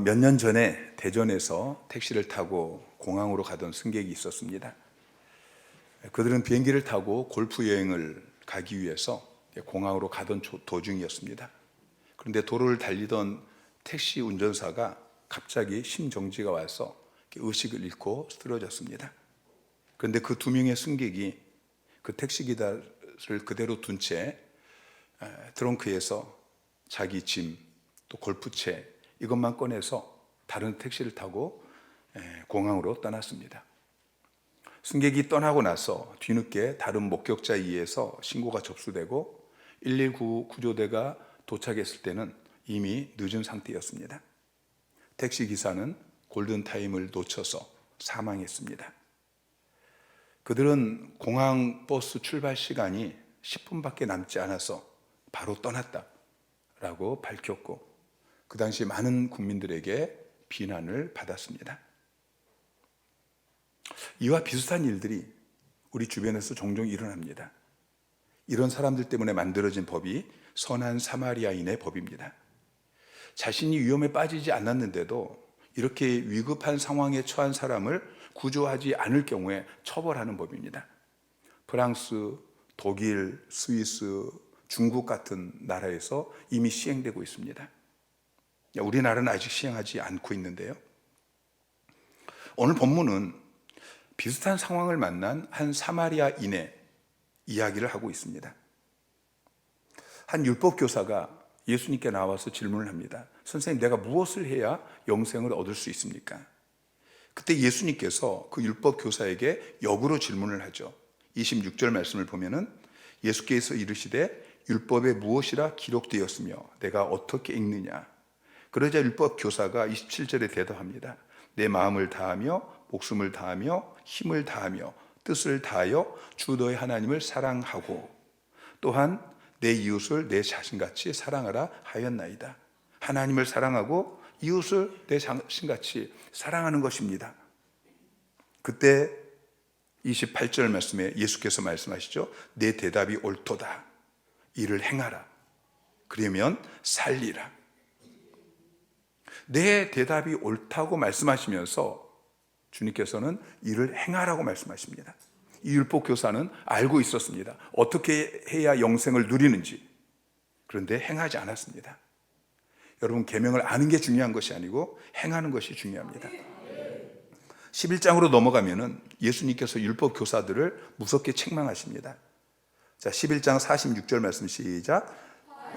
몇 년 전에 대전에서 택시를 타고 공항으로 가던 승객이 있었습니다. 그들은 비행기를 타고 골프 여행을 가기 위해서 공항으로 가던 도중이었습니다. 그런데 도로를 달리던 택시 운전사가 갑자기 심정지가 와서 의식을 잃고 쓰러졌습니다. 그런데 그 두 명의 승객이 그 택시 기사를 그대로 둔 채 트렁크에서 자기 짐, 또 골프채 이것만 꺼내서 다른 택시를 타고 공항으로 떠났습니다. 승객이 떠나고 나서 뒤늦게 다른 목격자에 의해서 신고가 접수되고 119 구조대가 도착했을 때는 이미 늦은 상태였습니다. 택시 기사는 골든타임을 놓쳐서 사망했습니다. 그들은 공항 버스 출발 시간이 10분밖에 남지 않아서 바로 떠났다라고 밝혔고 그 당시 많은 국민들에게 비난을 받았습니다. 이와 비슷한 일들이 우리 주변에서 종종 일어납니다. 이런 사람들 때문에 만들어진 법이 선한 사마리아인의 법입니다. 자신이 위험에 빠지지 않았는데도 이렇게 위급한 상황에 처한 사람을 구조하지 않을 경우에 처벌하는 법입니다. 프랑스, 독일, 스위스, 중국 같은 나라에서 이미 시행되고 있습니다. 우리나라는 아직 시행하지 않고 있는데요. 오늘 본문은 비슷한 상황을 만난 한 사마리아인의 이야기를 하고 있습니다. 한 율법 교사가 예수님께 나와서 질문을 합니다. 선생님, 내가 무엇을 해야 영생을 얻을 수 있습니까? 그때 예수님께서 그 율법 교사에게 역으로 질문을 하죠. 26절 말씀을 보면은 예수께서 이르시되 율법에 무엇이라 기록되었으며 내가 어떻게 읽느냐? 그러자 율법 교사가 27절에 대답합니다. 내 마음을 다하며 목숨을 다하며 힘을 다하며 뜻을 다하여 주 너의 하나님을 사랑하고 또한 내 이웃을 내 자신같이 사랑하라 하였나이다. 하나님을 사랑하고 이웃을 내 자신같이 사랑하는 것입니다. 그때 28절 말씀에 예수께서 말씀하시죠. 내 대답이 옳도다. 이를 행하라. 그러면 살리라. 내 대답이 옳다고 말씀하시면서 주님께서는 이를 행하라고 말씀하십니다. 이 율법 교사는 알고 있었습니다. 어떻게 해야 영생을 누리는지. 그런데 행하지 않았습니다. 여러분, 계명을 아는 게 중요한 것이 아니고 행하는 것이 중요합니다. 11장으로 넘어가면은 예수님께서 율법 교사들을 무섭게 책망하십니다. 자, 11장 46절 말씀 시작.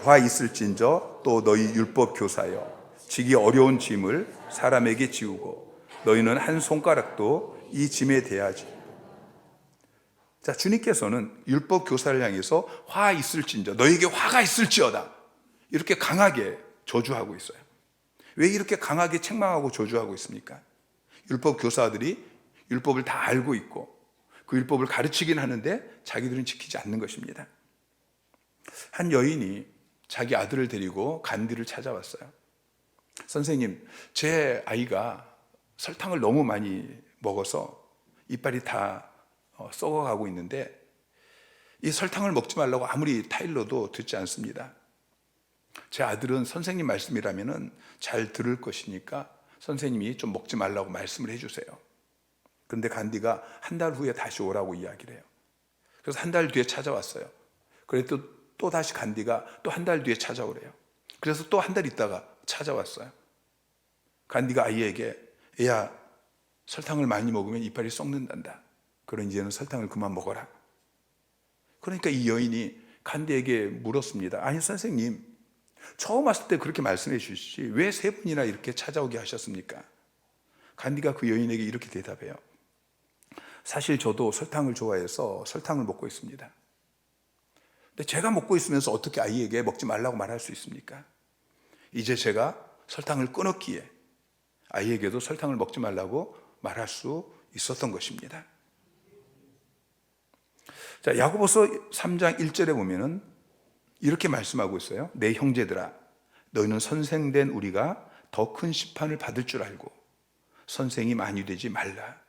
화 있을진저 또 너희 율법 교사여 지기 어려운 짐을 사람에게 지우고 너희는 한 손가락도 이 짐에 대하지. 자, 주님께서는 율법 교사를 향해서 화 있을진저 너희에게 화가 있을지어다 이렇게 강하게 저주하고 있어요. 왜 이렇게 강하게 책망하고 저주하고 있습니까? 율법 교사들이 율법을 다 알고 있고 그 율법을 가르치긴 하는데 자기들은 지키지 않는 것입니다. 한 여인이 자기 아들을 데리고 간디를 찾아왔어요. 선생님, 제 아이가 설탕을 너무 많이 먹어서 이빨이 다 썩어가고 있는데 이 설탕을 먹지 말라고 아무리 타일러도 듣지 않습니다. 제 아들은 선생님 말씀이라면 잘 들을 것이니까 선생님이 좀 먹지 말라고 말씀을 해주세요. 그런데 간디가 한 달 후에 다시 오라고 이야기를 해요. 그래서 한 달 뒤에 찾아왔어요. 그래도 또 다시 간디가 또 한 달 뒤에 찾아오래요. 그래서 또 한 달 있다가 찾아왔어요. 간디가 아이에게 야, 설탕을 많이 먹으면 이빨이 썩는단다. 그러니 이제는 설탕을 그만 먹어라. 그러니까 이 여인이 간디에게 물었습니다. 아니 선생님, 처음 왔을 때 그렇게 말씀해 주시지 왜 세 번이나 이렇게 찾아오게 하셨습니까? 간디가 그 여인에게 이렇게 대답해요. 사실 저도 설탕을 좋아해서 설탕을 먹고 있습니다. 근데 제가 먹고 있으면서 어떻게 아이에게 먹지 말라고 말할 수 있습니까? 이제 제가 설탕을 끊었기에 아이에게도 설탕을 먹지 말라고 말할 수 있었던 것입니다. 자, 야고보서 3장 1절에 보면은 이렇게 말씀하고 있어요. 내 형제들아, 너희는 선생된 우리가 더 큰 심판을 받을 줄 알고 선생이 많이 되지 말라.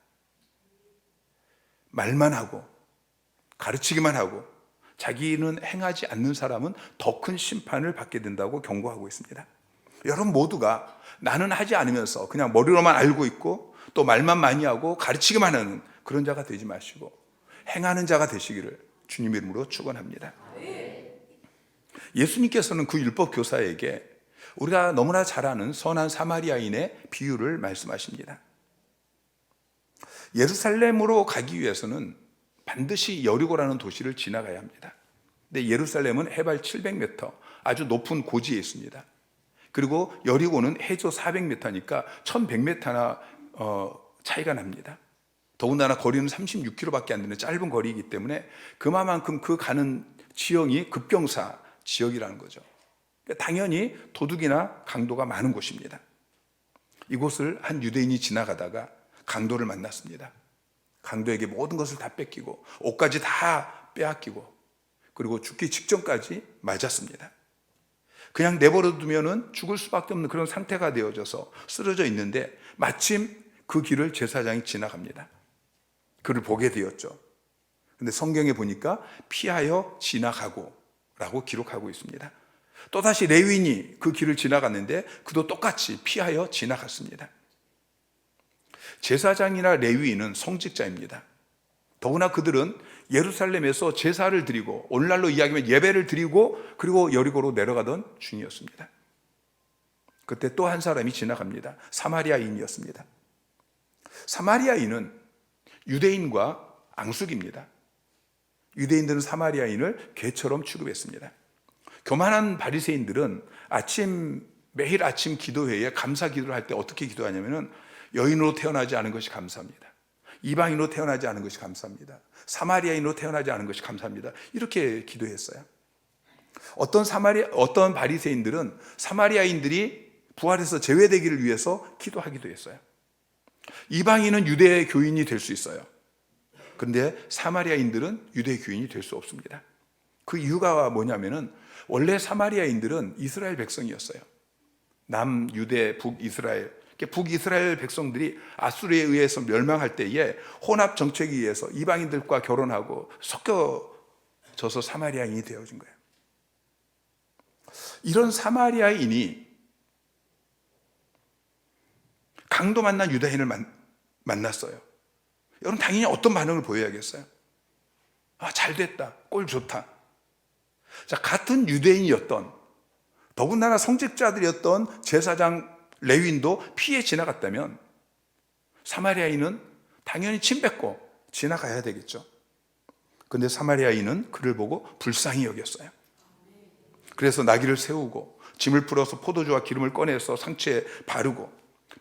말만 하고 가르치기만 하고 자기는 행하지 않는 사람은 더 큰 심판을 받게 된다고 경고하고 있습니다. 여러분 모두가 나는 하지 않으면서 그냥 머리로만 알고 있고 또 말만 많이 하고 가르치기만 하는 그런 자가 되지 마시고 행하는 자가 되시기를 주님 이름으로 축원합니다. 예수님께서는 그 율법 교사에게 우리가 너무나 잘 아는 선한 사마리아인의 비유를 말씀하십니다. 예루살렘으로 가기 위해서는 반드시 여리고라는 도시를 지나가야 합니다. 근데 예루살렘은 해발 700m 아주 높은 고지에 있습니다. 그리고 여리고는 해저 400m니까 1100m나 차이가 납니다. 더군다나 거리는 36km밖에 안 되는 짧은 거리이기 때문에 그만큼 그 가는 지형이 급경사 지역이라는 거죠. 당연히 도둑이나 강도가 많은 곳입니다. 이곳을 한 유대인이 지나가다가 강도를 만났습니다. 강도에게 모든 것을 다 뺏기고 옷까지 다 빼앗기고 그리고 죽기 직전까지 맞았습니다. 그냥 내버려 두면은 죽을 수밖에 없는 그런 상태가 되어져서 쓰러져 있는데 마침 그 길을 제사장이 지나갑니다. 그를 보게 되었죠. 근데 성경에 보니까 피하여 지나가고 라고 기록하고 있습니다. 또다시 레위인이 그 길을 지나갔는데 그도 똑같이 피하여 지나갔습니다. 제사장이나 레위인은 성직자입니다. 더구나 그들은 예루살렘에서 제사를 드리고 오늘날로 이야기하면 예배를 드리고 그리고 여리고로 내려가던 중이었습니다. 그때 또 한 사람이 지나갑니다. 사마리아인이었습니다. 사마리아인은 유대인과 앙숙입니다. 유대인들은 사마리아인을 개처럼 취급했습니다. 교만한 바리새인들은 매일 아침 기도회에 감사 기도를 할 때 어떻게 기도하냐면은 여인으로 태어나지 않은 것이 감사합니다. 이방인으로 태어나지 않은 것이 감사합니다. 사마리아인으로 태어나지 않은 것이 감사합니다. 이렇게 기도했어요. 어떤 바리새인들은 사마리아인들이 부활해서 제외되기를 위해서 기도하기도 했어요. 이방인은 유대 교인이 될 수 있어요. 그런데 사마리아인들은 유대 교인이 될 수 없습니다. 그 이유가 뭐냐면은 원래 사마리아인들은 이스라엘 백성이었어요. 남유대, 북이스라엘. 북이스라엘 백성들이 아수르에 의해서 멸망할 때에 혼합 정책에 의해서 이방인들과 결혼하고 섞여져서 사마리아인이 되어진 거예요. 이런 사마리아인이 강도 만난 유다인을 만났어요. 여러분 당연히 어떤 반응을 보여야겠어요? 잘 됐다. 꼴 좋다. 자, 같은 유대인이었던 더군다나 성직자들이었던 제사장 레위인도 피해 지나갔다면 사마리아인은 당연히 침 뱉고 지나가야 되겠죠. 그런데 사마리아인은 그를 보고 불쌍히 여겼어요. 그래서 나귀를 세우고 짐을 풀어서 포도주와 기름을 꺼내서 상처에 바르고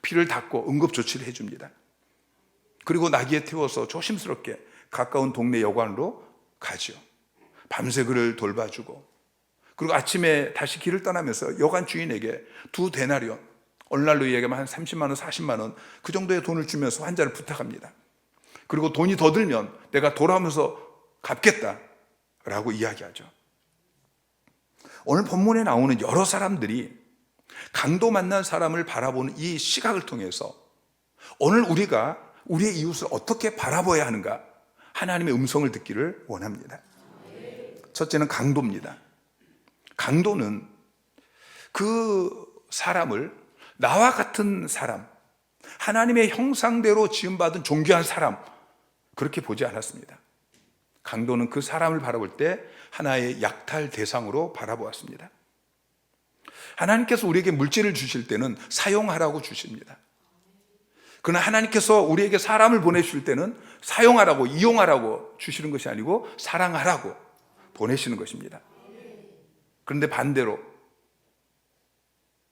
피를 닦고 응급조치를 해줍니다. 그리고 나귀에 태워서 조심스럽게 가까운 동네 여관으로 가죠. 밤새 그를 돌봐주고 그리고 아침에 다시 길을 떠나면서 여관 주인에게 2데나리온, 오늘날로 얘기하면 한 30만 원, 40만 원 그 정도의 돈을 주면서 환자를 부탁합니다. 그리고 돈이 더 들면 내가 돌아오면서 갚겠다라고 이야기하죠. 오늘 본문에 나오는 여러 사람들이 강도 만난 사람을 바라보는 이 시각을 통해서 오늘 우리가 우리의 이웃을 어떻게 바라봐야 하는가 하나님의 음성을 듣기를 원합니다. 첫째는 강도입니다. 강도는 그 사람을 나와 같은 사람, 하나님의 형상대로 지음받은 존귀한 사람 그렇게 보지 않았습니다. 강도는 그 사람을 바라볼 때 하나의 약탈 대상으로 바라보았습니다. 하나님께서 우리에게 물질을 주실 때는 사용하라고 주십니다. 그러나 하나님께서 우리에게 사람을 보내실 때는 사용하라고, 이용하라고 주시는 것이 아니고 사랑하라고 보내시는 것입니다. 그런데 반대로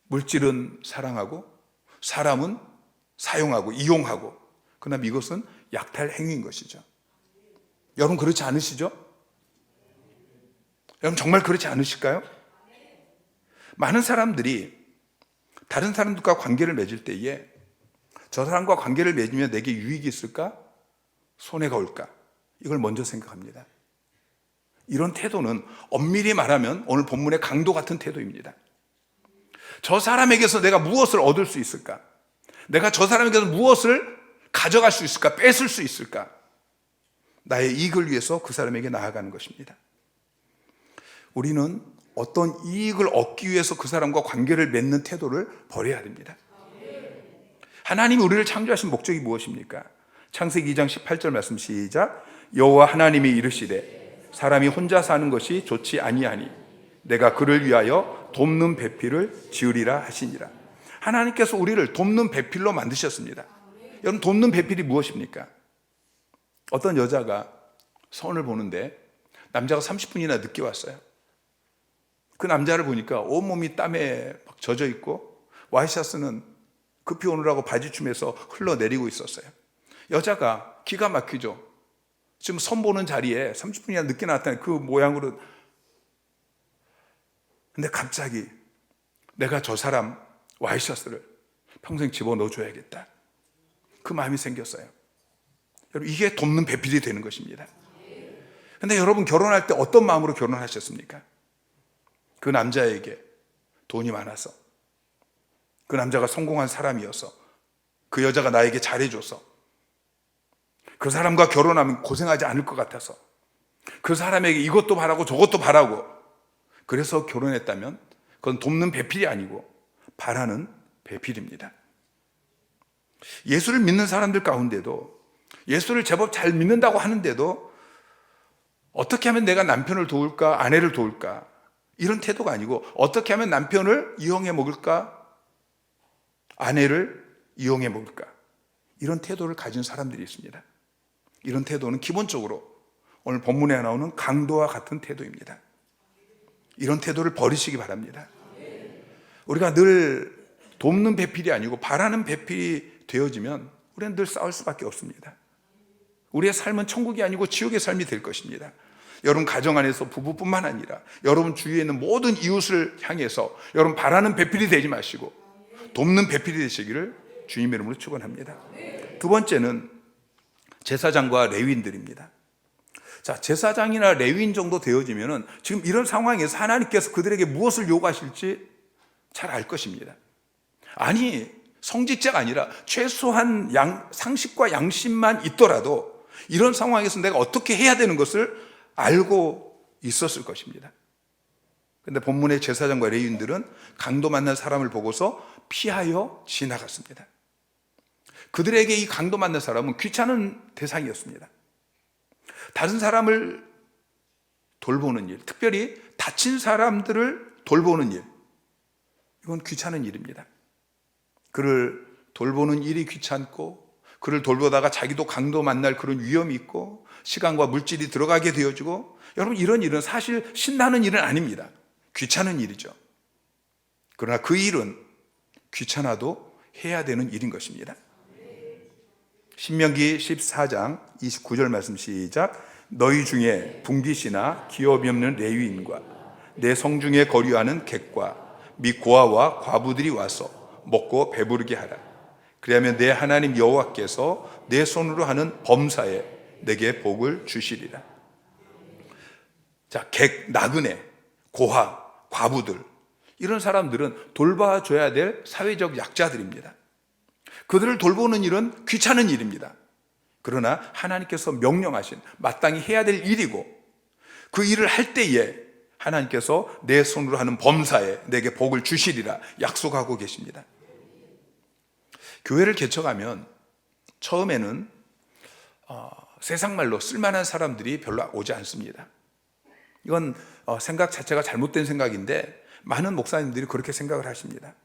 물질은 사랑하고 사람은 사용하고 이용하고, 그러나 이것은 약탈 행위인 것이죠. 여러분 그렇지 않으시죠? 여러분 정말 그렇지 않으실까요? 많은 사람들이 다른 사람들과 관계를 맺을 때에 저 사람과 관계를 맺으면 내게 유익이 있을까? 손해가 올까? 이걸 먼저 생각합니다. 이런 태도는 엄밀히 말하면 오늘 본문의 강도 같은 태도입니다. 저 사람에게서 내가 무엇을 얻을 수 있을까? 내가 저 사람에게서 무엇을 가져갈 수 있을까? 뺏을 수 있을까? 나의 이익을 위해서 그 사람에게 나아가는 것입니다. 우리는 어떤 이익을 얻기 위해서 그 사람과 관계를 맺는 태도를 버려야 됩니다. 하나님이 우리를 창조하신 목적이 무엇입니까? 창세기 2장 18절 말씀 시작. 여호와 하나님이 이르시되 사람이 혼자 사는 것이 좋지 아니하니 내가 그를 위하여 돕는 배필을 지으리라 하시니라. 하나님께서 우리를 돕는 배필로 만드셨습니다. 여러분, 돕는 배필이 무엇입니까? 어떤 여자가 선을 보는데 남자가 30분이나 늦게 왔어요. 그 남자를 보니까 온몸이 땀에 막 젖어 있고 와이셔츠는 급히 오느라고 바지춤에서 흘러내리고 있었어요. 여자가 기가 막히죠. 지금 선 보는 자리에 30분이나 늦게 나왔다는 그 모양으로. 근데 갑자기 내가 저 사람 와이셔츠를 평생 집어넣어줘야겠다, 그 마음이 생겼어요. 여러분, 이게 돕는 배필이 되는 것입니다. 근데 여러분, 결혼할 때 어떤 마음으로 결혼하셨습니까? 그 남자에게 돈이 많아서, 그 남자가 성공한 사람이어서, 그 여자가 나에게 잘해줘서, 그 사람과 결혼하면 고생하지 않을 것 같아서, 그 사람에게 이것도 바라고 저것도 바라고, 그래서 결혼했다면 그건 돕는 배필이 아니고 바라는 배필입니다. 예수를 믿는 사람들 가운데도, 예수를 제법 잘 믿는다고 하는데도 어떻게 하면 내가 남편을 도울까, 아내를 도울까, 이런 태도가 아니고 어떻게 하면 남편을 이용해 먹을까, 아내를 이용해 먹을까, 이런 태도를 가진 사람들이 있습니다. 이런 태도는 기본적으로 오늘 본문에 나오는 강도와 같은 태도입니다. 이런 태도를 버리시기 바랍니다. 우리가 늘 돕는 배필이 아니고 바라는 배필이 되어지면 우리는 늘 싸울 수밖에 없습니다. 우리의 삶은 천국이 아니고 지옥의 삶이 될 것입니다. 여러분 가정 안에서 부부뿐만 아니라 여러분 주위에 있는 모든 이웃을 향해서 여러분 바라는 배필이 되지 마시고 돕는 배필이 되시기를 주님의 이름으로 축원합니다. 두 번째는 제사장과 레위인들입니다. 자, 제사장이나 레위인 정도 되어지면은 지금 이런 상황에서 하나님께서 그들에게 무엇을 요구하실지 잘 알 것입니다. 아니, 성직자가 아니라 최소한 상식과 양심만 있더라도 이런 상황에서 내가 어떻게 해야 되는 것을 알고 있었을 것입니다. 그런데 본문의 제사장과 레위인들은 강도 만난 사람을 보고서 피하여 지나갔습니다. 그들에게 이 강도 만난 사람은 귀찮은 대상이었습니다. 다른 사람을 돌보는 일, 특별히 다친 사람들을 돌보는 일, 이건 귀찮은 일입니다. 그를 돌보는 일이 귀찮고, 그를 돌보다가 자기도 강도 만날 그런 위험이 있고, 시간과 물질이 들어가게 되어지고, 여러분, 이런 일은 사실 신나는 일은 아닙니다. 귀찮은 일이죠. 그러나 그 일은 귀찮아도 해야 되는 일인 것입니다. 신명기 14장 29절 말씀 시작. 너희 중에 붕빗이나 기업이 없는 레위인과 내 성중에 거류하는 객과 및 고아와 과부들이 와서 먹고 배부르게 하라. 그리하면 내 하나님 여호와께서 내 손으로 하는 범사에 내게 복을 주시리라. 자, 객, 나그네, 고아, 과부들, 이런 사람들은 돌봐줘야 될 사회적 약자들입니다. 그들을 돌보는 일은 귀찮은 일입니다. 그러나 하나님께서 명령하신 마땅히 해야 될 일이고, 그 일을 할 때에 하나님께서 내 손으로 하는 범사에 내게 복을 주시리라 약속하고 계십니다. 교회를 개척하면 처음에는 세상 말로 쓸만한 사람들이 별로 오지 않습니다. 이건 생각 자체가 잘못된 생각인데 많은 목사님들이 그렇게 생각을 하십니다.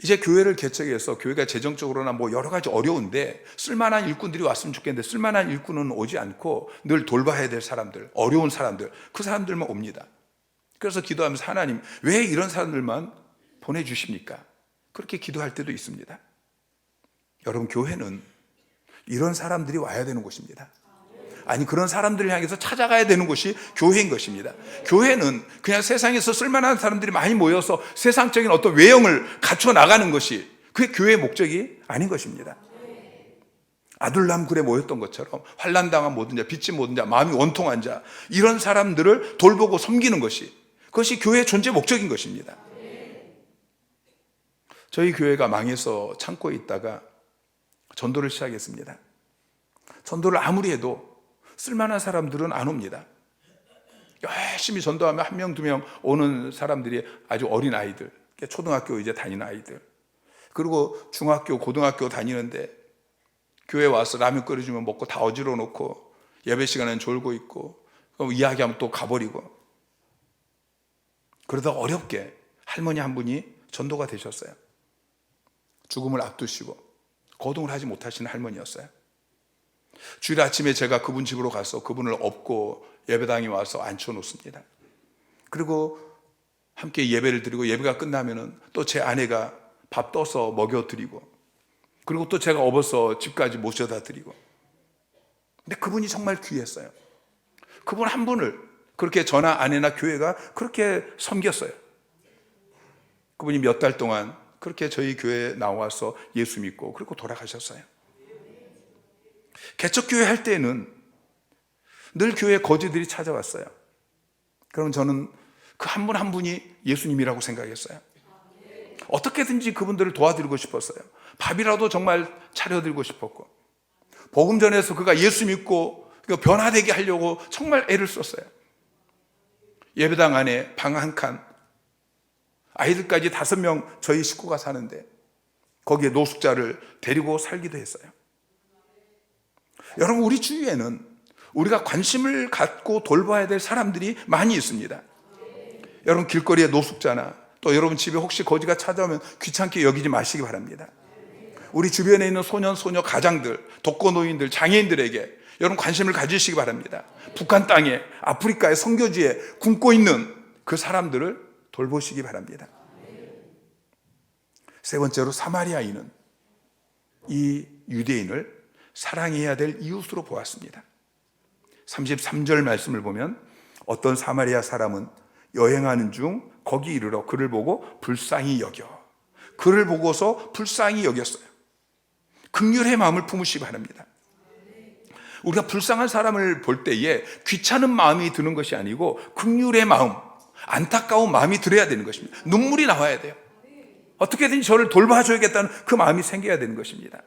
이제 교회를 개척해서 교회가 재정적으로나 뭐 여러 가지 어려운데 쓸만한 일꾼들이 왔으면 좋겠는데 쓸만한 일꾼은 오지 않고 늘 돌봐야 될 사람들, 어려운 사람들, 그 사람들만 옵니다. 그래서 기도하면서 하나님, 왜 이런 사람들만 보내주십니까? 그렇게 기도할 때도 있습니다. 여러분, 교회는 이런 사람들이 와야 되는 곳입니다. 아니, 그런 사람들을 향해서 찾아가야 되는 곳이 교회인 것입니다. 교회는 그냥 세상에서 쓸만한 사람들이 많이 모여서 세상적인 어떤 외형을 갖춰 나가는 것이 그게 교회의 목적이 아닌 것입니다. 아둘람 굴에 모였던 것처럼 환난당한 모든 자, 빚진 모든 자, 마음이 원통한 자, 이런 사람들을 돌보고 섬기는 것이, 그것이 교회의 존재 목적인 것입니다. 저희 교회가 망해서 창고에 있다가 전도를 시작했습니다. 전도를 아무리 해도 쓸만한 사람들은 안 옵니다. 열심히 전도하면 한 명, 두 명 오는 사람들이 아주 어린 아이들, 초등학교 이제 다니는 아이들. 그리고 중학교, 고등학교 다니는데 교회 와서 라면 끓여주면 먹고 다 어지러 놓고 예배 시간엔 졸고 있고 그럼 이야기하면 또 가버리고 그러다 어렵게 할머니 한 분이 전도가 되셨어요. 죽음을 앞두시고 거동을 하지 못하시는 할머니였어요. 주일 아침에 제가 그분 집으로 가서 그분을 업고 예배당에 와서 앉혀놓습니다. 그리고 함께 예배를 드리고 예배가 끝나면은 또 제 아내가 밥 떠서 먹여드리고 그리고 또 제가 업어서 집까지 모셔다 드리고 근데 그분이 정말 귀했어요. 그분 한 분을 그렇게 저나 아내나 교회가 그렇게 섬겼어요. 그분이 몇 달 동안 그렇게 저희 교회에 나와서 예수 믿고 그리고 돌아가셨어요. 개척교회 할 때는 늘 교회에 거지들이 찾아왔어요. 그럼 저는 그 한 분 한 분이 예수님이라고 생각했어요. 어떻게든지 그분들을 도와드리고 싶었어요. 밥이라도 정말 차려드리고 싶었고 복음 전해서 그가 예수 믿고 변화되게 하려고 정말 애를 썼어요. 예배당 안에 방 한 칸, 아이들까지 5명 저희 식구가 사는데 거기에 노숙자를 데리고 살기도 했어요. 여러분, 우리 주위에는 우리가 관심을 갖고 돌봐야 될 사람들이 많이 있습니다. 여러분, 길거리에 노숙자나 또 여러분 집에 혹시 거지가 찾아오면 귀찮게 여기지 마시기 바랍니다. 우리 주변에 있는 소년, 소녀, 가장들, 독거노인들, 장애인들에게 여러분 관심을 가지시기 바랍니다. 북한 땅에, 아프리카의 선교지에 굶고 있는 그 사람들을 돌보시기 바랍니다. 세 번째로 사마리아인은 이 유대인을 사랑해야 될 이웃으로 보았습니다. 33절 말씀을 보면 어떤 사마리아 사람은 여행하는 중 거기 이르러 그를 보고 불쌍히 여겨. 그를 보고서 불쌍히 여겼어요. 긍휼의 마음을 품으시기 바랍니다. 우리가 불쌍한 사람을 볼 때에 귀찮은 마음이 드는 것이 아니고 긍휼의 마음, 안타까운 마음이 들어야 되는 것입니다. 눈물이 나와야 돼요. 어떻게든지 저를 돌봐줘야겠다는 그 마음이 생겨야 되는 것입니다.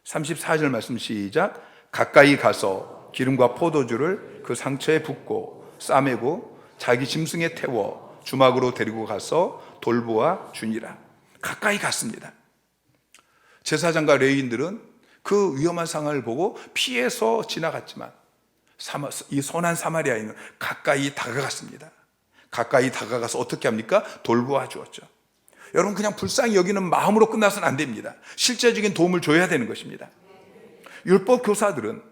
34절 말씀 시작. 가까이 가서 기름과 포도주를 그 상처에 붓고 싸매고 자기 짐승에 태워 주막으로 데리고 가서 돌보아 주니라. 가까이 갔습니다. 제사장과 레위인들은 그 위험한 상황을 보고 피해서 지나갔지만 이 선한 사마리아인은 가까이 다가갔습니다. 가까이 다가가서 어떻게 합니까? 돌보아 주었죠. 여러분, 그냥 불쌍히 여기는 마음으로 끝나서는 안 됩니다. 실제적인 도움을 줘야 되는 것입니다. 율법 교사들은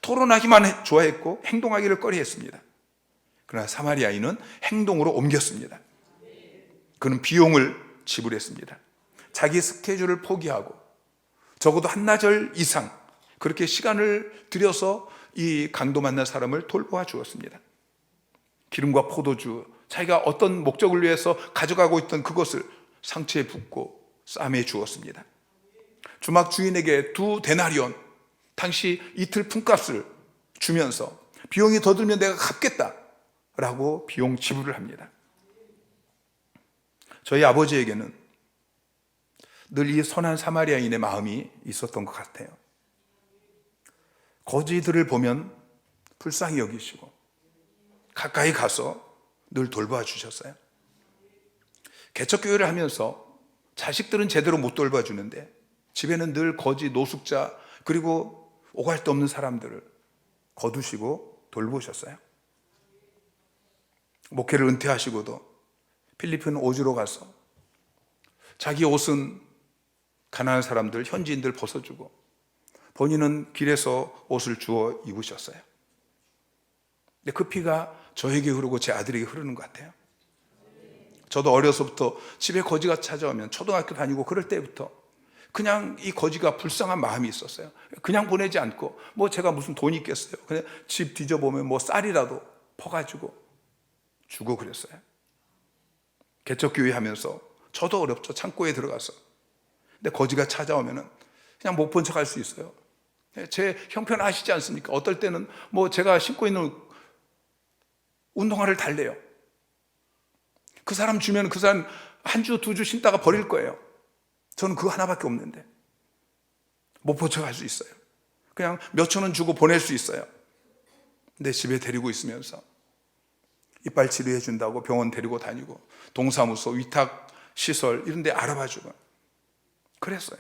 토론하기만 좋아했고 행동하기를 꺼려했습니다. 그러나 사마리아인은 행동으로 옮겼습니다. 그는 비용을 지불했습니다. 자기 스케줄을 포기하고 적어도 한나절 이상 그렇게 시간을 들여서 이 강도 만난 사람을 돌보아 주었습니다. 기름과 포도주, 자기가 어떤 목적을 위해서 가져가고 있던 그것을 상처에 붓고 싸매 주었습니다. 주막 주인에게 2데나리온, 당시 이틀 품값을 주면서 비용이 더 들면 내가 갚겠다라고 비용 지불을 합니다. 저희 아버지에게는 늘 이 선한 사마리아인의 마음이 있었던 것 같아요. 거지들을 보면 불쌍히 여기시고 가까이 가서 늘 돌봐 주셨어요. 개척교회를 하면서 자식들은 제대로 못 돌봐주는데 집에는 늘 거지, 노숙자, 그리고 오갈 데 없는 사람들을 거두시고 돌보셨어요. 목회를 은퇴하시고도 필리핀 오주로 가서 자기 옷은 가난한 사람들, 현지인들 벗어주고 본인은 길에서 옷을 주워 입으셨어요. 근데 그 피가 저에게 흐르고 제 아들에게 흐르는 것 같아요. 저도 어려서부터 집에 거지가 찾아오면 초등학교 다니고 그럴 때부터 그냥 이 거지가 불쌍한 마음이 있었어요. 그냥 보내지 않고 뭐 제가 무슨 돈이 있겠어요. 그냥 집 뒤져보면 뭐 쌀이라도 퍼가지고 주고 그랬어요. 개척교회 하면서 저도 어렵죠. 창고에 들어가서. 근데 거지가 찾아오면은 그냥 못 본 척 할 수 있어요. 제 형편 아시지 않습니까? 어떨 때는 뭐 제가 신고 있는 운동화를 달래요. 그 사람 주면 그 사람 1주, 2주 신다가 버릴 거예요. 저는 그거 하나밖에 없는데 못 본 척 할 수 있어요. 그냥 몇천 원 주고 보낼 수 있어요. 내 집에 데리고 있으면서 이빨 치료해 준다고 병원 데리고 다니고 동사무소, 위탁 시설 이런 데 알아봐 주고 그랬어요.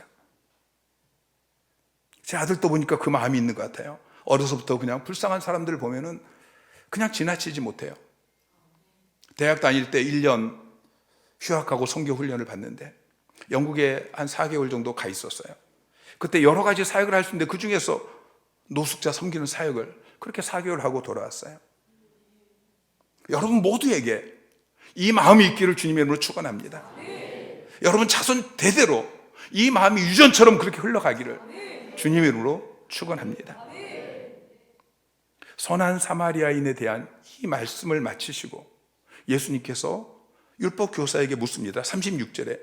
제 아들도 보니까 그 마음이 있는 것 같아요. 어려서부터 그냥 불쌍한 사람들을 보면은 그냥 지나치지 못해요. 대학 다닐 때 1년 휴학하고 선교 훈련을 받는데 영국에 한 4개월 정도 가 있었어요. 그때 여러 가지 사역을 할 수 있는데 그 중에서 노숙자 섬기는 사역을 그렇게 4개월 하고 돌아왔어요. 여러분 모두에게 이 마음이 있기를 주님의 이름으로 축원합니다. 여러분 자손 대대로 이 마음이 유전처럼 그렇게 흘러가기를 주님의 이름으로 축원합니다. 선한 사마리아인에 대한 이 말씀을 마치시고 예수님께서 율법 교사에게 묻습니다. 36절에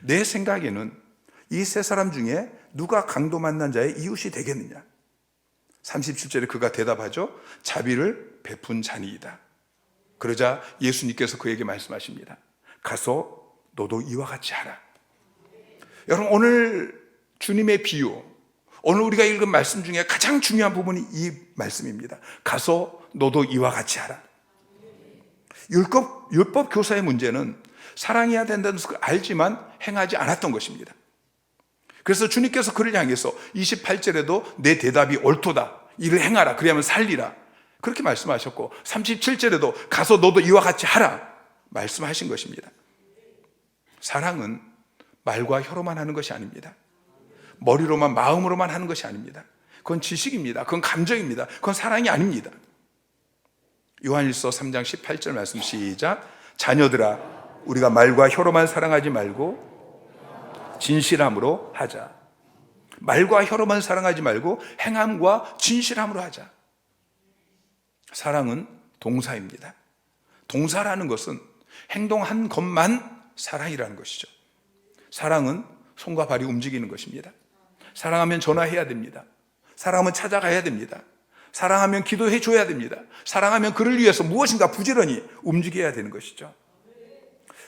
내 생각에는 이 세 사람 중에 누가 강도 만난 자의 이웃이 되겠느냐? 37절에 그가 대답하죠. 자비를 베푼 자니이다. 그러자 예수님께서 그에게 말씀하십니다. 가서 너도 이와 같이 하라. 여러분 오늘 주님의 비유, 오늘 우리가 읽은 말씀 중에 가장 중요한 부분이 이 말씀입니다. 가서 너도 이와 같이 하라. 율법 교사의 문제는 사랑해야 된다는 것을 알지만 행하지 않았던 것입니다. 그래서 주님께서 그를 향해서 28절에도 내 대답이 옳도다. 이를 행하라. 그래야만 살리라. 그렇게 말씀하셨고 37절에도 가서 너도 이와 같이 하라. 말씀하신 것입니다. 사랑은 말과 혀로만 하는 것이 아닙니다. 머리로만 마음으로만 하는 것이 아닙니다. 그건 지식입니다. 그건 감정입니다. 그건 사랑이 아닙니다. 요한일서 3장 18절 말씀 시작. 자녀들아 우리가 말과 혀로만 사랑하지 말고 진실함으로 하자. 말과 혀로만 사랑하지 말고 행함과 진실함으로 하자. 사랑은 동사입니다. 동사라는 것은 행동한 것만 사랑이라는 것이죠. 사랑은 손과 발이 움직이는 것입니다. 사랑하면 전화해야 됩니다. 사랑하면 찾아가야 됩니다. 사랑하면 기도해 줘야 됩니다. 사랑하면 그를 위해서 무엇인가 부지런히 움직여야 되는 것이죠.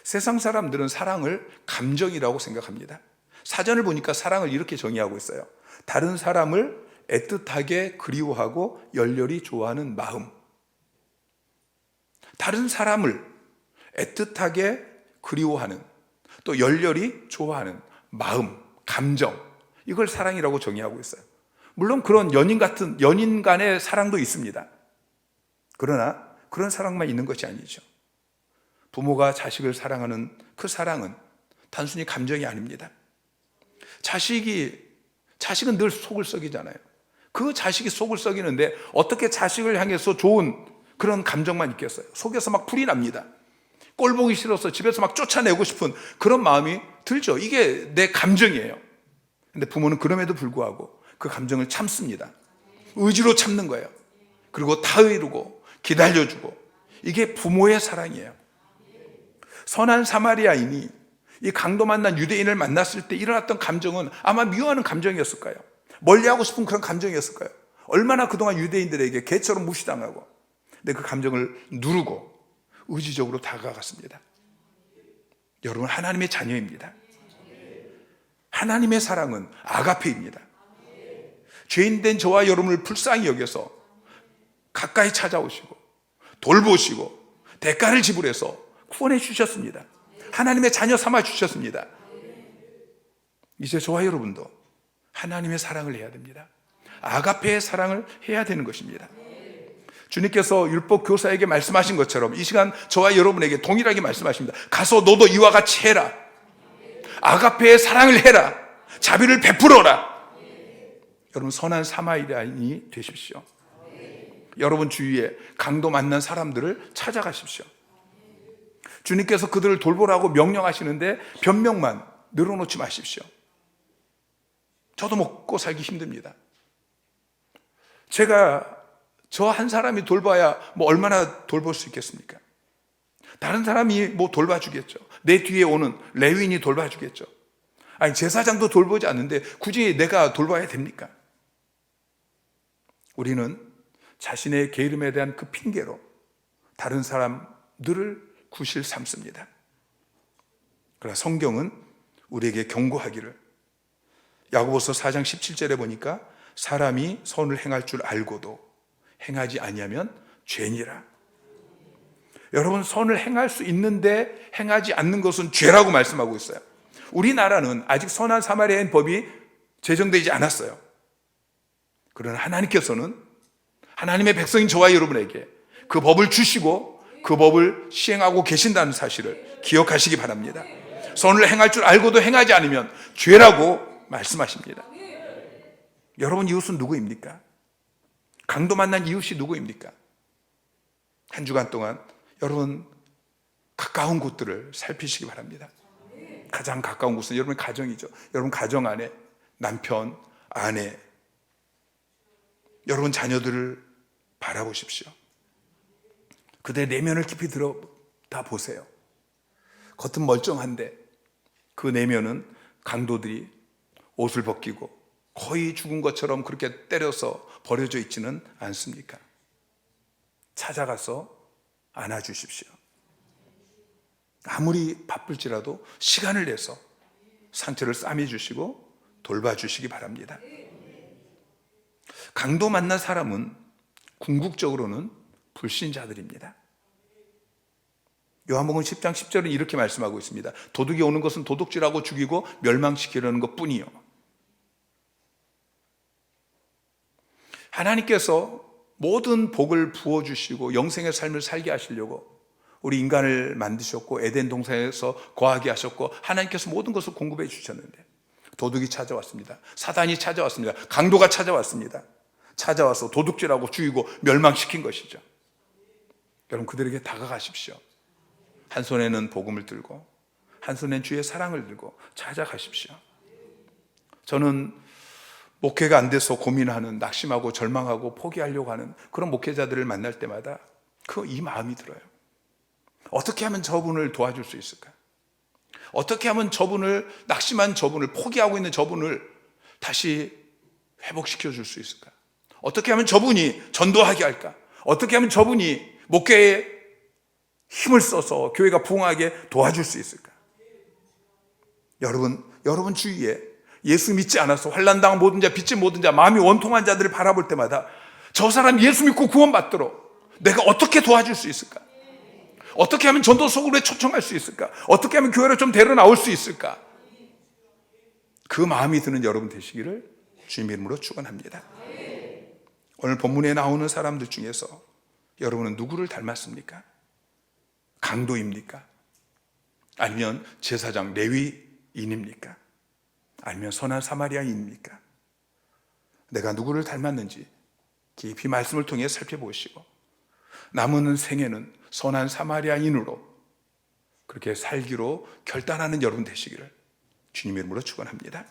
세상 사람들은 사랑을 감정이라고 생각합니다. 사전을 보니까 사랑을 이렇게 정의하고 있어요. 다른 사람을 애틋하게 그리워하고 열렬히 좋아하는 마음. 다른 사람을 애틋하게 그리워하는 또 열렬히 좋아하는 마음, 감정, 이걸 사랑이라고 정의하고 있어요. 물론 그런 연인 간의 사랑도 있습니다. 그러나 그런 사랑만 있는 것이 아니죠. 부모가 자식을 사랑하는 그 사랑은 단순히 감정이 아닙니다. 자식은 늘 속을 썩이잖아요. 그 자식이 속을 썩이는데 어떻게 자식을 향해서 좋은 그런 감정만 있겠어요? 속에서 막 불이 납니다. 꼴 보기 싫어서 집에서 막 쫓아내고 싶은 그런 마음이 들죠. 이게 내 감정이에요. 근데 부모는 그럼에도 불구하고 그 감정을 참습니다. 의지로 참는 거예요. 그리고 다 이루고 기다려주고, 이게 부모의 사랑이에요. 선한 사마리아인이 이 강도 만난 유대인을 만났을 때 일어났던 감정은 아마 미워하는 감정이었을까요? 멀리하고 싶은 그런 감정이었을까요? 얼마나 그동안 유대인들에게 개처럼 무시당하고, 근데 그 감정을 누르고 의지적으로 다가갔습니다. 여러분, 하나님의 자녀입니다. 하나님의 사랑은 아가페입니다. 죄인된 저와 여러분을 불쌍히 여겨서 가까이 찾아오시고 돌보시고 대가를 지불해서 구원해 주셨습니다. 하나님의 자녀 삼아 주셨습니다. 이제 저와 여러분도 하나님의 사랑을 해야 됩니다. 아가페의 사랑을 해야 되는 것입니다. 주님께서 율법 교사에게 말씀하신 것처럼 이 시간 저와 여러분에게 동일하게 말씀하십니다. 가서 너도 이와 같이 해라. 아가페의 사랑을 해라. 자비를 베풀어라. 여러분, 선한 사마리아인이 되십시오. 여러분 주위에 강도 만난 사람들을 찾아가십시오. 주님께서 그들을 돌보라고 명령하시는데 변명만 늘어놓지 마십시오. 저도 먹고 살기 힘듭니다. 제가 저 한 사람이 돌봐야 뭐 얼마나 돌볼 수 있겠습니까? 다른 사람이 뭐 돌봐주겠죠. 내 뒤에 오는 레위인이 돌봐주겠죠. 아니, 제사장도 돌보지 않는데 굳이 내가 돌봐야 됩니까? 우리는 자신의 게으름에 대한 그 핑계로 다른 사람들을 구실 삼습니다. 그러나 성경은 우리에게 경고하기를, 야고보서 4장 17절에 보니까 사람이 선을 행할 줄 알고도 행하지 아니하면 죄니라. 여러분, 선을 행할 수 있는데 행하지 않는 것은 죄라고 말씀하고 있어요. 우리나라는 아직 선한 사마리아인 법이 제정되지 않았어요. 그러나 하나님께서는 하나님의 백성인 저와 여러분에게 그 법을 주시고 그 법을 시행하고 계신다는 사실을 기억하시기 바랍니다. 선을 행할 줄 알고도 행하지 않으면 죄라고 말씀하십니다. 여러분 이웃은 누구입니까? 강도 만난 이웃이 누구입니까? 한 주간 동안 여러분 가까운 곳들을 살피시기 바랍니다. 가장 가까운 곳은 여러분 가정이죠. 여러분 가정 안에 남편, 아내, 여러분 자녀들을 바라보십시오. 그들의 내면을 깊이 들여다 보세요. 겉은 멀쩡한데 그 내면은 강도들이 옷을 벗기고 거의 죽은 것처럼 그렇게 때려서 버려져 있지는 않습니까? 찾아가서 안아주십시오. 아무리 바쁠지라도 시간을 내서 상처를 싸매주시고 돌봐주시기 바랍니다. 강도 만난 사람은 궁극적으로는 불신자들입니다. 요한복음 10장 10절은 이렇게 말씀하고 있습니다. 도둑이 오는 것은 도둑질하고 죽이고 멸망시키려는 것뿐이요. 하나님께서 모든 복을 부어주시고 영생의 삶을 살게 하시려고 우리 인간을 만드셨고 에덴 동산에서 거하게 하셨고 하나님께서 모든 것을 공급해 주셨는데 도둑이 찾아왔습니다. 사단이 찾아왔습니다. 강도가 찾아왔습니다. 찾아와서 도둑질하고 죽이고 멸망시킨 것이죠. 여러분 그들에게 다가가십시오. 한 손에는 복음을 들고 한 손에는 주의 사랑을 들고 찾아가십시오. 저는 목회가 안 돼서 고민하는, 낙심하고 절망하고 포기하려고 하는 그런 목회자들을 만날 때마다 이 마음이 들어요. 어떻게 하면 저분을 도와줄 수 있을까? 어떻게 하면 저분을, 낙심한 저분을, 포기하고 있는 저분을 다시 회복시켜 줄 수 있을까? 어떻게 하면 저분이 전도하게 할까? 어떻게 하면 저분이 목회에 힘을 써서 교회가 부흥하게 도와줄 수 있을까? 여러분 주위에 예수 믿지 않아서 환난당한 모든 자, 빚진 모든 자, 마음이 원통한 자들을 바라볼 때마다 저 사람 예수 믿고 구원받도록 내가 어떻게 도와줄 수 있을까? 어떻게 하면 전도 소그룹에 초청할 수 있을까? 어떻게 하면 교회로 좀 데려 나올 수 있을까? 그 마음이 드는 여러분 되시기를 주님 이름으로 축원합니다. 오늘 본문에 나오는 사람들 중에서 여러분은 누구를 닮았습니까? 강도입니까? 아니면 제사장 레위인입니까? 아니면 선한 사마리아인입니까? 내가 누구를 닮았는지 깊이 말씀을 통해 살펴보시고 남은 생애는 선한 사마리아인으로 그렇게 살기로 결단하는 여러분 되시기를 주님의 이름으로 축원합니다.